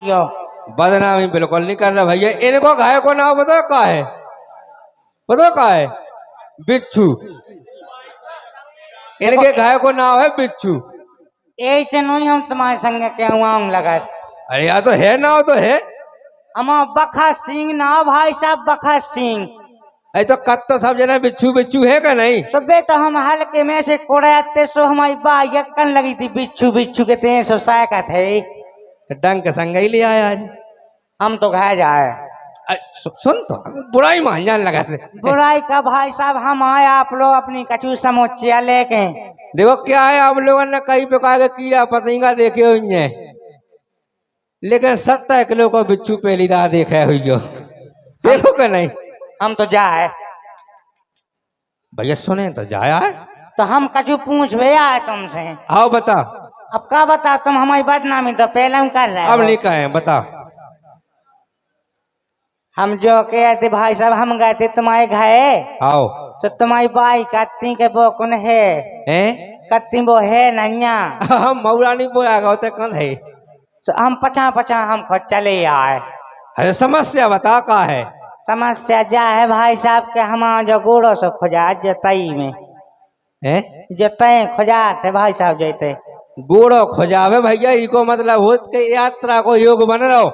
यो बदनामी बिल्कुल नहीं करना भैया। इनको गाय को नाम बताओ का है, बताओ का है? बिच्छू। इनके गाय को नाम है बिच्छू। ऐसे नहीं हम तुम्हारे संग के हुआ लगा। अरे यार तो है नाव तो है। हम बखा सिंह ना भाई साहब, बखा सिंह। अरे तो कत तो सब जना बिच्छू बिच्छू है का नहीं? सुबह तो हम हल्के में से कोड़ाते सो हमारी बा यक्कन लगी थी बिच्छू बिच्छू के तें सो सायका थे। डंग के संग ही ले आया आज। हम तो घाय जाए। सुन तो बुराई मान जाने लगा थे। बुराई का भाई साहब हम आए, आप लोग अपनी कचू समोचिया लेके। देखो क्या है, आप लोगों ने कई प्रकार के कीड़ा पतंगा देखे हुई हैं, लेकिन 70 किलो को बिच्छू पहली बार देखा हुई हो। देखो क्या नहीं? हम तो जाए भैया सुने तो जाया है। तो हम कचू पूछ भैया आए तुमसे। आओ बता। अब क्या बता, तुम हमारी बदनामी तो पहले हम कर रहे अब हो। नहीं कहे बता। हम जो कहे थे भाई साहब, हम गए थे तुम्हारे घर आओ। तो तुम्हारी बाई कत्ती के वो कौन है? कत्ती वो है नैया। हम मऊरा नहीं बोला होते कौन है? तो हम पचा पचा हम खुद चले आए। अरे समस्या बता का है? समस्या जा है भाई साहब के हम जो गोड़ों से खोजा जतई में जतई खोजा थे भाई साहब जैते गोड़ो खोजावे भैया। इको मतलब होत के यात्रा को योग बन रहो।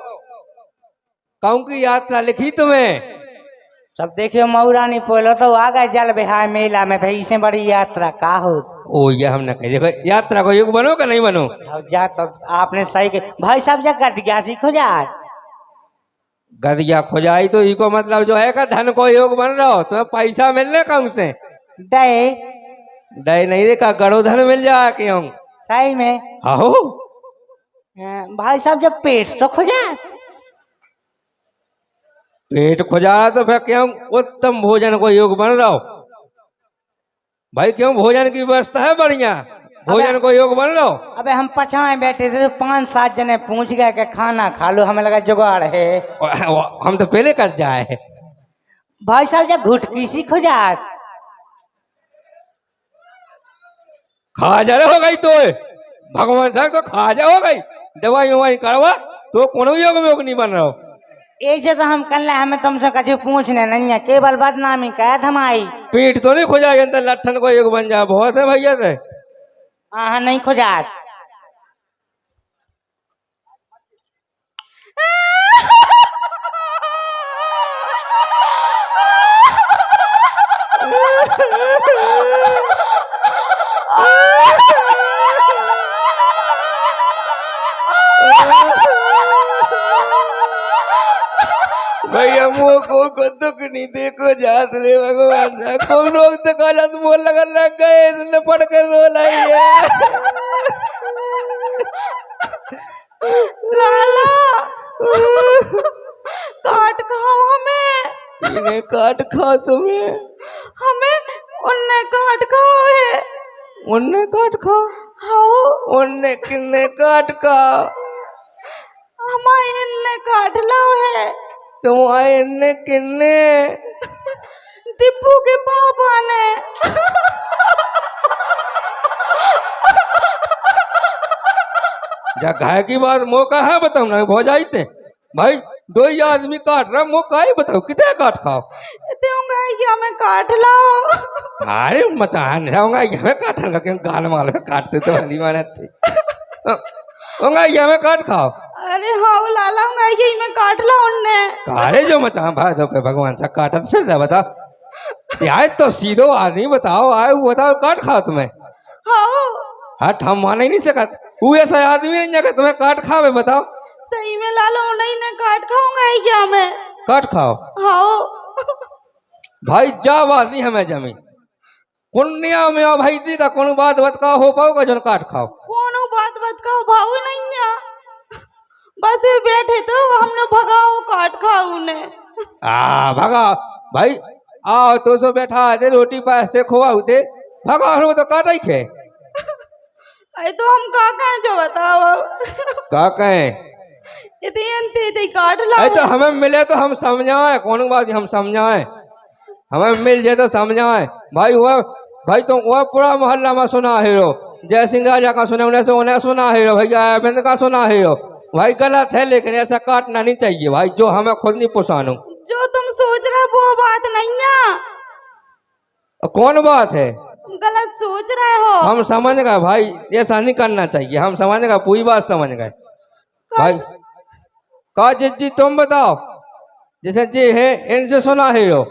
कहूँ की यात्रा लिखी तुम्हें? सब देखियो मऊरानी पोलो तो आ गए जल बिहार मेला में भाई, इससे बड़ी यात्रा का हो। ओ ये हमने कही देखो यात्रा को योग बनो का नहीं बनो? अब जा तो आपने सही के भाई साहब जा कर दिया सी खोजा। गदिया खोजाई तो इको मतलब जो है का धन को योग बन रहा हो। तुम्हें पैसा मिलने कहूँ से? डे डे नहीं देखा, गड़ो धन मिल जाए क्यों? सही में आहो भाई साहब जब पेट तो खोजा। पेट खोजा तो फिर क्यों उत्तम भोजन को योग बन रहा हो भाई। क्यों भोजन की व्यवस्था है बढ़िया, भोजन को योग बन रहा हो। अबे हम पछाए बैठे थे तो 5-7 जने पूछ गए कि खाना खा लो, हमें लगा जुगाड़ है। हम तो पहले कर जाए। भाई साहब जब घुटकी सी खोजा। खाजा हो गई तो भगवान साहब तो खाजा हो गई। दवाई ववाई करवा तो कोनो योग में योग नहीं बन रहा हो। ऐसे तो हम कल हमें तुमसे कछु पूछने नहीं है, केवल बदनामी कैद हमारी। पेट तो नहीं खोजा लट्ठन को योग बन जा बहुत है भैया से। हाँ नहीं खोजा। भैया मुँह को दुख नहीं देखो जात रे भगवान कौन लोग तो काला तो मोल लग गए पड़ कर रो लाई है। लाला काट खाओ हमें। इन्हें काट खाओ तुम्हें? हमें उन्ने काट खाओ है। उन्ने काट खाओ? हाँ उन्ने किन्ने काट खाओ? हमारे इन्ने काट लाओ है। तुम्हारे इन्ने किन्ने? दीपू के पापा ने। जा घाय की बात मौका है बताओ ना भो जाते भाई। 2 ही आदमी काट रहा मौका ही बताओ कितने काट खाओ? दूंगा ये हमें काट लाओ। अरे मचान रहूंगा ये काटन का क्यों गाल माल में काटते तो हली माने थे होगा ये में काट खाओ। अरे हाँ लाला होगा ये मैं काट लाओ उन्ने। कारे जो मचान भाई तो पे भगवान सा काटत फिर रहा बताओ। आए तो सीधो आदमी बताओ, आए वो बताओ काट खाओ तुम्हें? हाँ हट हम मान ही नहीं सकत। वो ऐसा आदमी नहीं जगह तुम्हें काट खावे बताओ? सही में लाला नहीं ने काट खाऊंगा क्या मैं? काट खाओ? हाँ भाई जा बात नहीं हमें जमी पुण्या में आ भाई दी का कौन बात बतका हो पाओगा जो काट खाओ? कौन बात का भाव नहीं है, बस वे बैठे तो हमने भगाओ काट खाओ ने। भगा भाई आओ तो सो बैठा दे रोटी पास से खोआ उते भगा हो तो काट ही खे। अरे तो हम का कहें जो बताओ? का कहें? इतने काट लाओ। तो हमें मिले तो हम समझाए, कौन बात हम समझाए, हमें मिल जाए तो समझाए भाई। हुआ भाई तो वह पूरा मोहल्ला में सुना हीरो जय सिंह राजा का सुने, उन्हें से उन्हें सुना हीरो भैया अरविंद का सुना हीरो भाई गलत है, लेकिन ऐसा काटना नहीं चाहिए भाई, जो हमें खुद नहीं पसंद। जो तुम सोच रहे हो वो बात नहीं है। कौन बात है? गलत सोच रहे हो। हम समझ गए भाई, ऐसा नहीं करना चाहिए, हम समझ गए, पूरी बात समझ गए भाई। का जी तुम बताओ, जैसे जी है इनसे सुना है लो।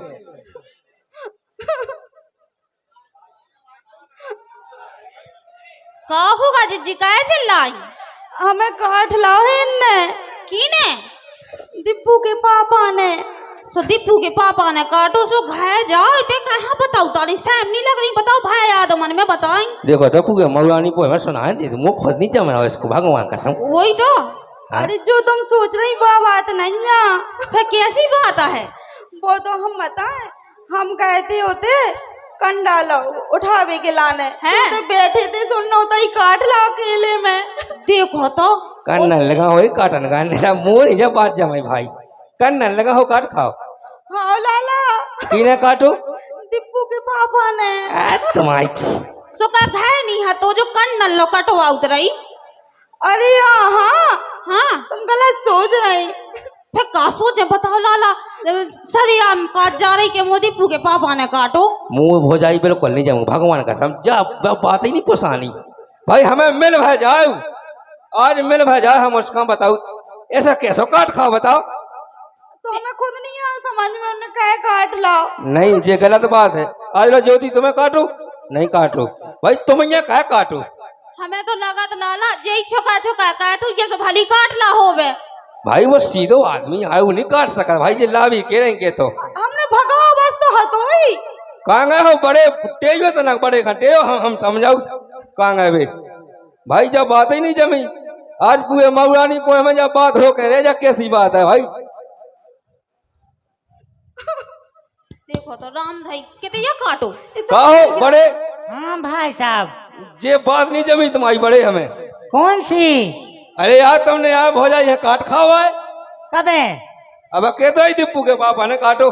का होगा जिज्जी, का चिल्लाई? हमें काट लाओ है इनने। किने? दीपू के पापा ने। सो दीपू के पापा ने काटो सो घर जाओ, इते कहाँ बताओ, तारी सैम नहीं लग रही, बताओ भाई याद मन में बताएं। देखो दीपू के मौलानी को मैं सुना है, मुँह खुद नहीं जमा इसको, भगवान कसम। वही तो। अरे जो तुम सोच रही वो बात नहीं है। फिर कैसी बात है? वो तो हम बताएं, हम कहते होते कंडा लो उठावे के लाने हैं, तो बैठे थे सुनना होता ही काट ला अकेले में। देखो तो कन्ना लगा हो काटन का मुंह नहीं जब बात जमाई भाई, कन्ना लगा हो काट खाओ। हाँ लाला। किने काटो? दीपू के पापा ने। तुम्हारी सुका है नहीं है तो जो कन्नल लो कटवा उतरई। अरे हाँ हाँ तुम गलत सोच रहे। फिर का सोचे बताओ लाला, सरियाम काट जा रही के मोदी दीपू के पापा ने काटो। मुंह हो जाई बिल्कुल नहीं जाऊंगा, भगवान कसम जा बात ही नहीं पुसानी भाई, हमें मिल भै जाओ, आज मिल भै जाओ, हम उसका बताओ ऐसा कैसे काट खाओ बताओ। तो हमें खुद नहीं आ समझ में, उन्हें कहे काट लाओ। नहीं ये गलत बात है, आज लो ज्योति तुम्हें काटो नहीं काटो भाई, तुम यहाँ कहे काटो। हमें तो लगा तो लाला यही छोका छोका कहे तू ये भली काट ला होवे भाई, वो सीधो आदमी आए वो नहीं काट सका भाई, जे लाभी के रहेंगे तो हमने भगाओ बस तो हतोई। कहाँ गए हो बड़े तेज हो तो ना बड़े घटे हो, हम समझाओ कहाँ गए बे भाई, जब बात ही नहीं जमी, आज पूरे मऊरानी पोए में जब बात हो के रह जा कैसी बात है भाई। देखो तो राम भाई कितने ये काटो कहो बड़े। हाँ भाई साहब। ये बात नहीं जमी तुम्हारी बड़े हमें। कौन सी? अरे यार तुमने यार हो जाए काट खाओ है कबे? अब कहते ही दीपू के पापा ने काटो।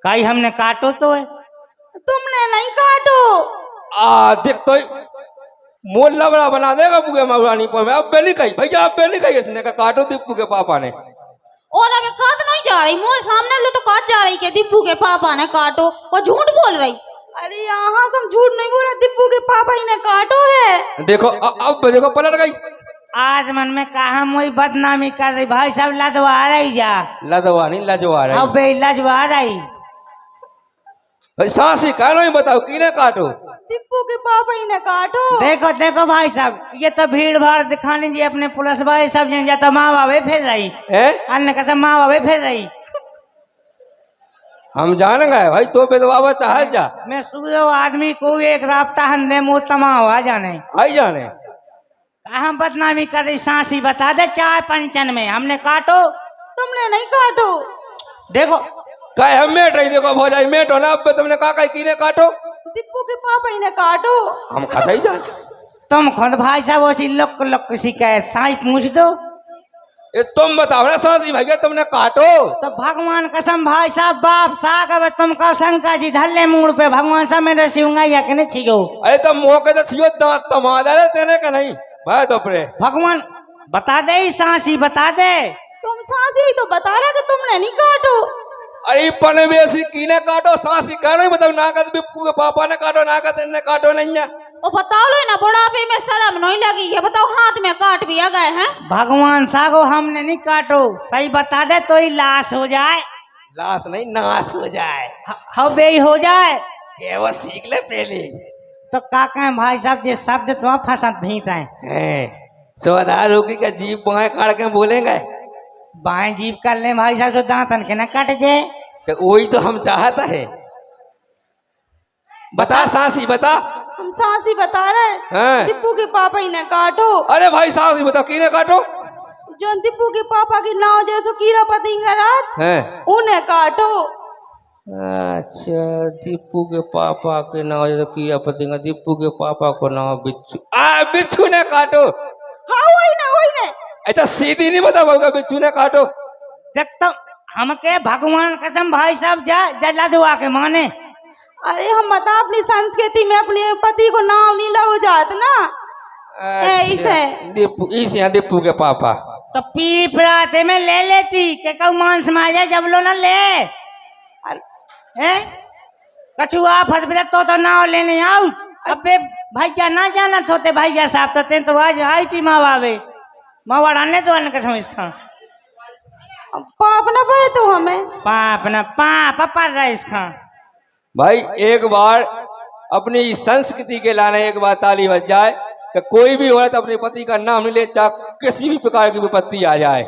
कहीं हमने काटो तो है? तुमने नहीं काटो। देख तो मोल लबड़ा बना देगा पूरे मऊरानी पोए में, अब बेली कही भैया, अब बेली कही इसने का काटो दीपू के पापा ने। और अबे काट नहीं जा रही, मुझे सामने ले तो काट जा रही के दीपू के पापा ने काटो, और झूठ बोल रही। अरे यहाँ से हम झूठ नहीं बोल रहे, दीपू के पापा ही ने काटो है। देखो अब देखो पलट गई। आज मन में कहा मोई बदनामी कर रही भाई साहब, लदवा रही जा। लदवा नहीं लजवा रही। अब बे लजवा रही भाई सासी कह लो बताओ किने काटो? दीपू के पापा ही ने काटो। देखो देखो भाई साहब, ये तो भीड़ भाड़ दिखाने जी अपने पुलिस भाई सब या तो माँ बाबे फिर रही है, अन्य कसम माँ बाबे फिर रही। हम जान गए भाई, तो बेदवा चाहे जा। मैं सूझो आदमी को एक राफ्ता हंदे मुँह तमा हुआ जाने आई जाने हम बदनामी कर रही। सांसी बता दे चाय पंचन में हमने काटो, तुमने नहीं काटो। देखो कहे हम मेट रही, देखो हो जाए मेट हो ना, अब तुमने कहा किने काटो? दीपू के पापा ही ने काटो। हम खाता ही जा। तुम खुद भाई साहब उसी लोक लोक शिकायत साई पूछ दो। ये तुम बताओ ना सासी भैया तुमने काटो? तो भगवान कसम भाई साहब बाप साग अब तुम का शंका जी धल्ले मूड पे भगवान सब में रसीऊंगा या कि नहीं छियो। अरे तो मौके तो छियो दांत तमादा रे तेने का नहीं भाई, तो परे भगवान बता दे, सांसी बता दे। तुम सांसी ही तो बता रहा कि तुमने नहीं काटो। अरे पने बेसी कीने काटो, सांसी कह नहीं बताओ, ना कर बिप्पू के पापा ने काटो, ना कर तेने काटो नहीं है। ओ बताओ लो ना, बुढ़ापे में शर्म नहीं लगी है, बताओ हाथ में काट भी आ गए हैं। भगवान सागो हमने नहीं काटो, सही बता दे तो ही लाश हो जाए। लाश नहीं नाश हो जाए, हवे ही हो जाए। ये वो सीख ले पहले। तो का कहें भाई साहब, ये शब्द तुम फंसत भीत है। सोधा रोकी का जीप बाएं काट के बोलेंगे, बाएं जीप कर ले भाई साहब, सो दांतन के न कट जाए। तो वही तो हम चाहता है। बता सांसी बता। हम सांसी बता रहे हैं। दीपू के पापा ही ने काटो। अरे भाई सांसी बताओ किने काटो? जो दीपू के पापा की नाव जैसो कीड़ा पतिंगा रात हैं, उन्हें काटो। अच्छा दीपू के पापा के नाम जो कीड़ा पतिंगा, दीपू के पापा को नाम बिच्छू। बिच्छू ने काटो। हाँ वही ने। ऐसा सीधी नहीं बता पाऊंगा, बिच्छू ने काटो। देख तो हमके भगवान कसम भाई साहब जला दुआ के माने। अरे हम बता अपनी संस्कृति में अपने पति को नाम नहीं लो जात ना। ऐसे दीपू इस यहाँ दीपू के पापा। तो पीप राते में ले लेती के कहूँ मांस माजा जब लो ना ले हैं कछुआ फटबिरा तो ना लेने आओ। अबे भैया ना जाना होते भैया साहब तो तेन तो आज आई थी मावावे मावा डालने तो आने कसम इसका पाप ना पाए तो हमें पाप ना पाप पड़ रहा इसका। भाई एक बार अपनी इस संस्कृति के लाने एक बार ताली बज जाए कि कोई भी औरत अपने पति का नाम नहीं ले, चाहे किसी भी प्रकार की विपत्ति आ जाए।